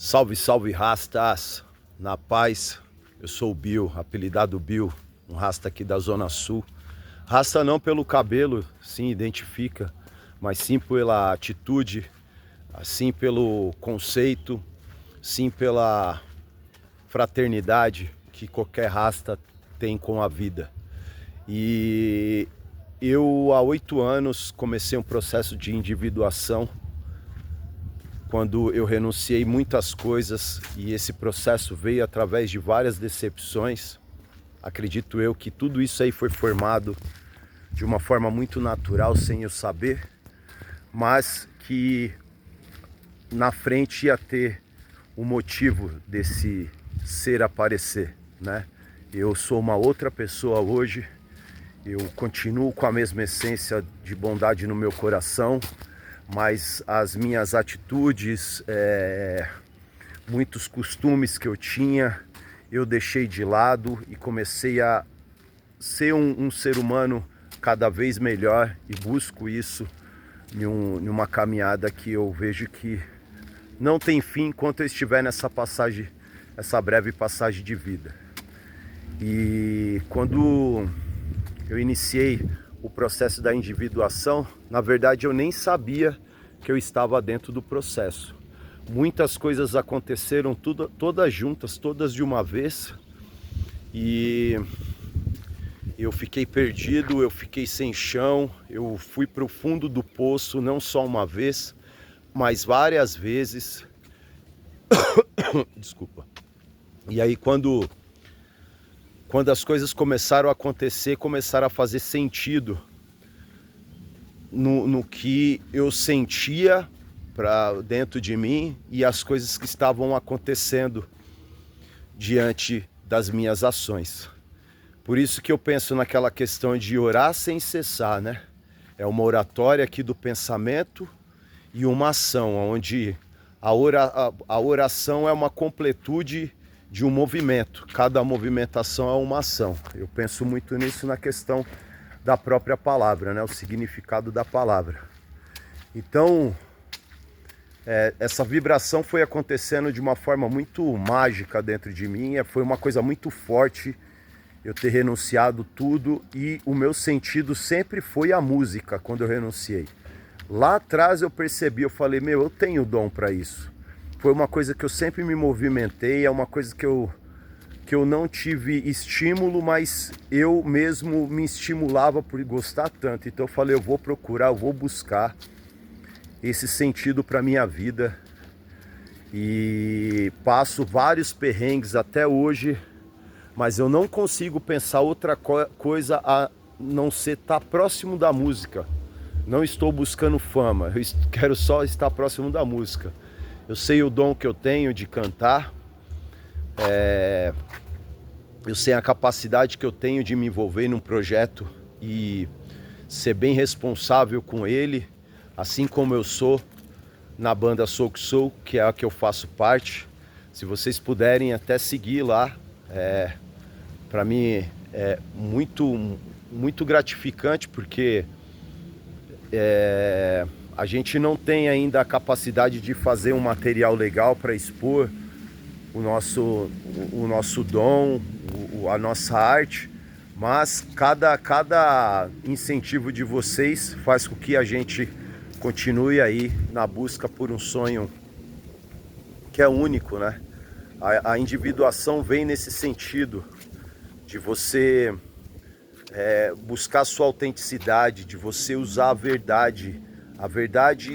Salve, salve rastas, na paz. Eu sou o Bill, apelidado Bill, um rasta aqui da Zona Sul. Rasta não pelo cabelo, sim, identifica, mas sim pela atitude, assim pelo conceito, sim pela fraternidade que qualquer rasta tem com a vida. E eu há 8 anos comecei um processo de individuação, quando eu renunciei muitas coisas, e esse processo veio através de várias decepções. Acredito eu que tudo isso aí foi formado de uma forma muito natural, sem eu saber, mas que na frente ia ter o motivo desse ser aparecer, né? Eu sou uma outra pessoa hoje, eu continuo com a mesma essência de bondade no meu coração, mas as minhas atitudes, muitos costumes que eu tinha, eu deixei de lado e comecei a ser um ser humano cada vez melhor, e busco isso em uma caminhada que eu vejo que não tem fim enquanto eu estiver nessa passagem, essa breve passagem de vida. E quando eu iniciei o processo da individuação, na verdade eu nem sabia que eu estava dentro do processo. Muitas coisas aconteceram todas juntas, todas de uma vez, e eu fiquei perdido, eu fiquei sem chão, eu fui para o fundo do poço, não só uma vez, mas várias vezes. Desculpa. E aí quando as coisas começaram a acontecer, começaram a fazer sentido no que eu sentia para dentro de mim e as coisas que estavam acontecendo diante das minhas ações. Por isso que eu penso naquela questão de orar sem cessar, né? É uma oratória aqui do pensamento e uma ação, onde a oração é uma completude de um movimento. Cada movimentação é uma ação. Eu penso muito nisso na questão da própria palavra, né? O significado da palavra. Então, essa vibração foi acontecendo de uma forma muito mágica dentro de mim. Foi uma coisa muito forte eu ter renunciado tudo, e o meu sentido sempre foi a música quando eu renunciei. Lá atrás eu percebi, eu falei, eu tenho dom para isso. Foi uma coisa que eu sempre me movimentei, é uma coisa que eu não tive estímulo, mas eu mesmo me estimulava por gostar tanto. Então eu falei, eu vou procurar, eu vou buscar esse sentido para minha vida. E passo vários perrengues até hoje, mas eu não consigo pensar outra coisa a não ser estar próximo da música. Não estou buscando fama, eu quero só estar próximo da música. Eu sei o dom que eu tenho de cantar, eu sei a capacidade que eu tenho de me envolver num projeto e ser bem responsável com ele, assim como eu sou na banda Soul que Soul, que é a que eu faço parte. Se vocês puderem até seguir lá, para mim é muito gratificante, porque a gente não tem ainda a capacidade de fazer um material legal para expor o nosso dom, a nossa arte, mas cada incentivo de vocês faz com que a gente continue aí na busca por um sonho que é único, né? A individuação vem nesse sentido de você buscar sua autenticidade, de você usar a verdade,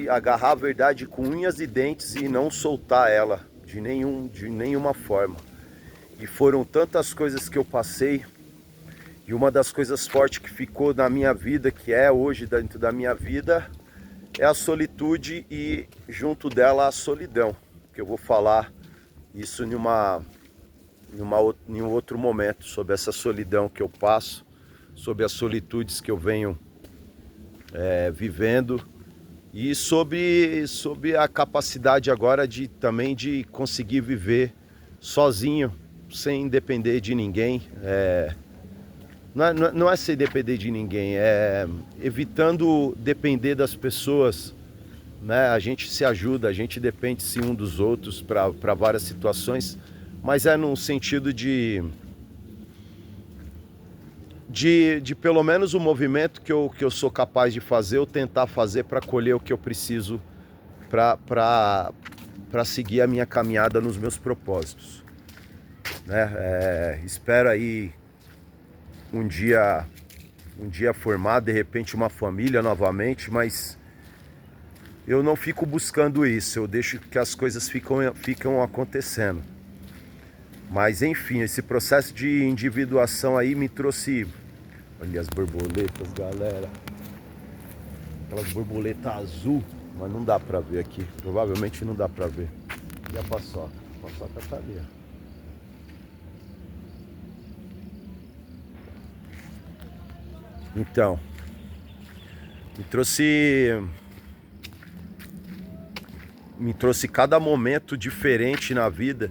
agarrar a verdade com unhas e dentes e não soltar ela de nenhuma forma. E foram tantas coisas que eu passei, e uma das coisas fortes que ficou na minha vida, que é hoje dentro da minha vida, é a solitude, e junto dela a solidão, que eu vou falar isso em um outro momento, sobre essa solidão que eu passo, sobre as solitudes que eu venho vivendo, e sobre a capacidade agora também de conseguir viver sozinho, sem depender de ninguém. Não é sem depender de ninguém, é evitando depender das pessoas né? A gente se ajuda, a gente depende sim um dos outros para várias situações, mas é num sentido de pelo menos o movimento que eu sou capaz de fazer, eu tentar fazer para colher o que eu preciso para seguir a minha caminhada nos meus propósitos, né? Espero aí um dia formar de repente uma família novamente, mas eu não fico buscando isso, eu deixo que as coisas ficam acontecendo. Mas enfim, esse processo de individuação aí me trouxe... Olha as borboletas, galera. Aquelas borboletas azul, mas não dá pra ver aqui. Provavelmente não dá pra ver. E a paçoca? A paçoca tá ali, ó. Então, me trouxe cada momento diferente na vida.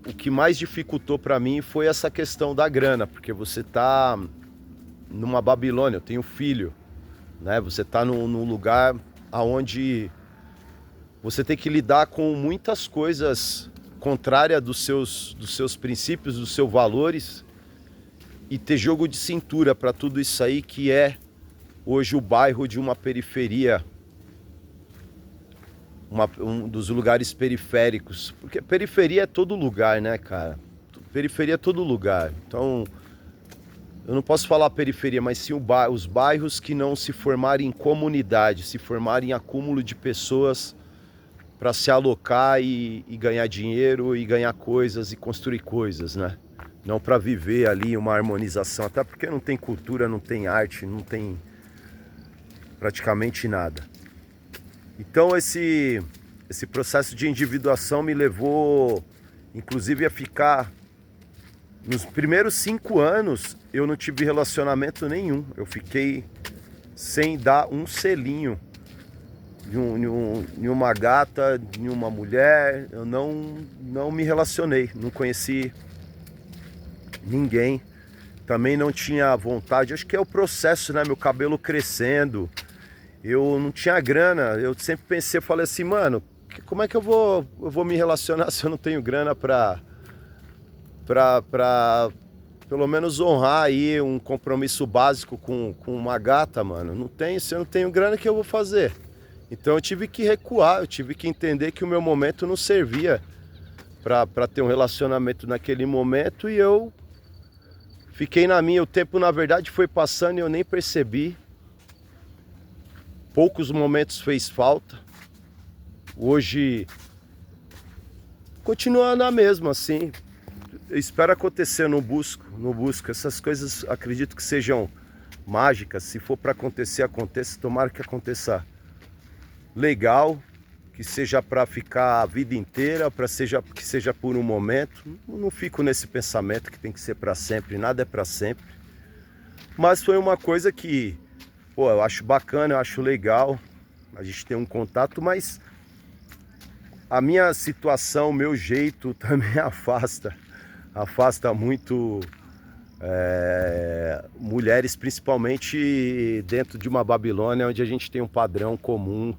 O que mais dificultou para mim foi essa questão da grana, porque você tá numa Babilônia, eu tenho filho, né? Você tá num lugar aonde você tem que lidar com muitas coisas contrárias dos seus princípios, dos seus valores, e ter jogo de cintura para tudo isso aí que é hoje o bairro de uma periferia, um dos lugares periféricos, porque periferia é todo lugar, né, cara? Periferia é todo lugar. Então, eu não posso falar periferia, mas sim os bairros que não se formarem em comunidade, se formarem em acúmulo de pessoas para se alocar e ganhar dinheiro e ganhar coisas e construir coisas, né? Não para viver ali uma harmonização, até porque não tem cultura, não tem arte, não tem praticamente nada. Então esse processo de individuação me levou, inclusive, a ficar... Nos primeiros 5 anos, eu não tive relacionamento nenhum. Eu fiquei sem dar um selinho em uma gata, em uma mulher. Eu não me relacionei, não conheci ninguém. Também não tinha vontade. Acho que é o processo, né? Meu cabelo crescendo. Eu não tinha grana, eu sempre pensei, eu falei assim, mano, como é que eu vou me relacionar se eu não tenho grana pra pelo menos honrar aí um compromisso básico com uma gata, mano? Não tem, se eu não tenho grana, o que eu vou fazer? Então eu tive que recuar, eu tive que entender que o meu momento não servia pra ter um relacionamento naquele momento, e eu fiquei na minha. O tempo, na verdade, foi passando e eu nem percebi. Poucos momentos fez falta. Hoje continua na mesma, assim. Eu espero acontecer, não busco. Essas coisas acredito que sejam mágicas. Se for para acontecer, aconteça. Tomara que aconteça legal, que seja para ficar a vida inteira, que seja por um momento. Não fico nesse pensamento que tem que ser para sempre. Nada é para sempre. Mas foi uma coisa que, pô, eu acho bacana, eu acho legal a gente ter um contato, mas a minha situação, o meu jeito também afasta muito mulheres, principalmente dentro de uma Babilônia, onde a gente tem um padrão comum,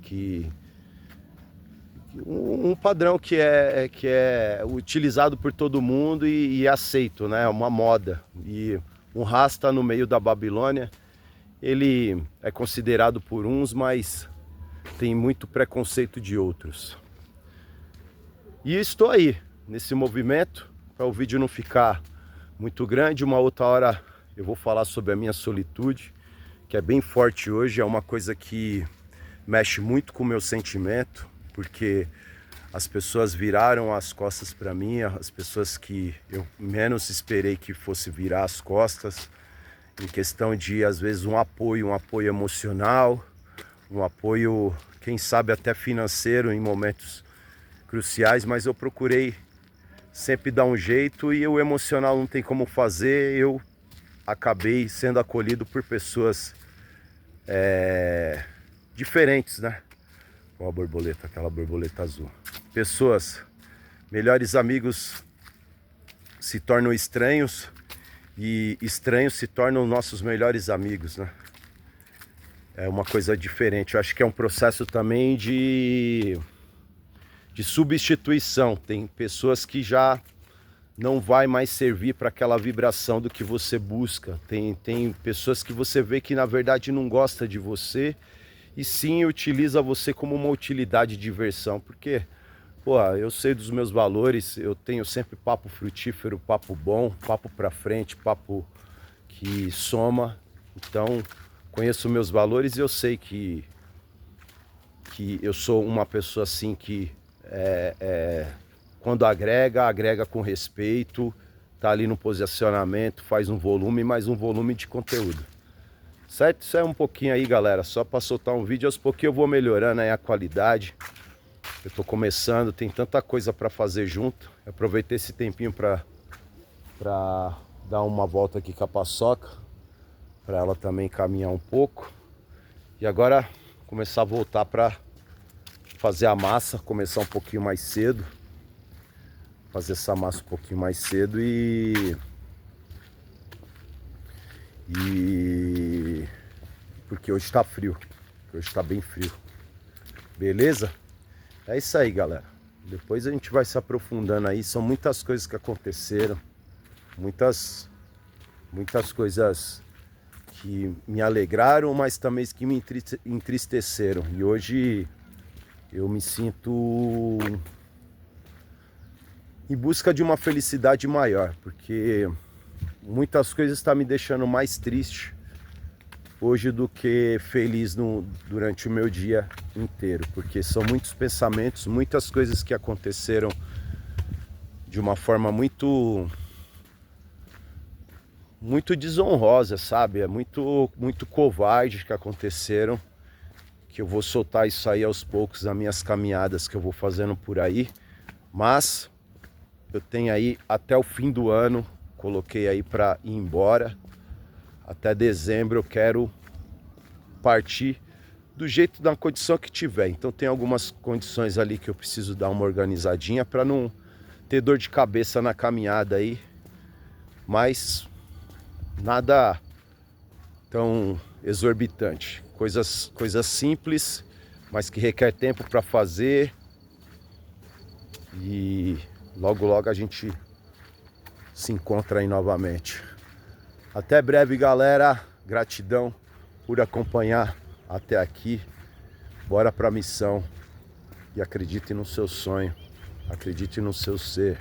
um padrão que é utilizado por todo mundo e aceito, né? É uma moda. E um rasta no meio da Babilônia, ele é considerado por uns, mas tem muito preconceito de outros. E estou aí, nesse movimento, para o vídeo não ficar muito grande. Uma outra hora eu vou falar sobre a minha solitude, que é bem forte hoje, é uma coisa que mexe muito com o meu sentimento, porque as pessoas viraram as costas para mim, as pessoas que eu menos esperei que fosse virar as costas, em questão de, às vezes, um apoio emocional, um apoio, quem sabe, até financeiro em momentos cruciais, mas eu procurei sempre dar um jeito, e o emocional não tem como fazer. Eu acabei sendo acolhido por pessoas diferentes, né? Olha a borboleta, aquela borboleta azul. Pessoas, melhores amigos se tornam estranhos, e estranhos se tornam nossos melhores amigos, né? é uma coisa diferente. Eu acho que é um processo também de substituição. Tem pessoas que já não vai mais servir para aquela vibração do que você busca. Tem pessoas que você vê que na verdade não gosta de você e sim utiliza você como uma utilidade de diversão, porque pô, eu sei dos meus valores, eu tenho sempre papo frutífero, papo bom, papo para frente, papo que soma. Então, conheço meus valores e eu sei que eu sou uma pessoa assim que quando agrega com respeito, tá ali no posicionamento, faz um volume, mais um volume de conteúdo. Certo? Isso é um pouquinho aí, galera, só para soltar um vídeo, aos pouquinhos eu vou melhorando aí a qualidade. Eu tô começando, tem tanta coisa para fazer junto. Eu aproveitei esse tempinho para dar uma volta aqui com a Paçoca, para ela também caminhar um pouco. E agora começar a voltar para fazer a massa, começar um pouquinho mais cedo. Fazer essa massa um pouquinho mais cedo e porque hoje tá frio, hoje tá bem frio. Beleza? É isso aí, galera. Depois a gente vai se aprofundando aí, são muitas coisas que aconteceram, muitas coisas que me alegraram, mas também que me entristeceram. E hoje eu me sinto em busca de uma felicidade maior, porque muitas coisas estão me deixando mais triste hoje do que feliz durante o meu dia inteiro, porque são muitos pensamentos, muitas coisas que aconteceram de uma forma muito desonrosa, sabe? É muito covarde que aconteceram, que eu vou soltar isso aí aos poucos nas minhas caminhadas que eu vou fazendo por aí, mas eu tenho aí até o fim do ano, coloquei aí para ir embora. Até dezembro eu quero partir do jeito, da condição que tiver. Então tem algumas condições ali que eu preciso dar uma organizadinha para não ter dor de cabeça na caminhada aí. Mas nada tão exorbitante. Coisas simples, mas que requer tempo para fazer. E logo a gente se encontra aí novamente. Até breve, galera. Gratidão por acompanhar até aqui. Bora pra missão. E acredite no seu sonho. Acredite no seu ser.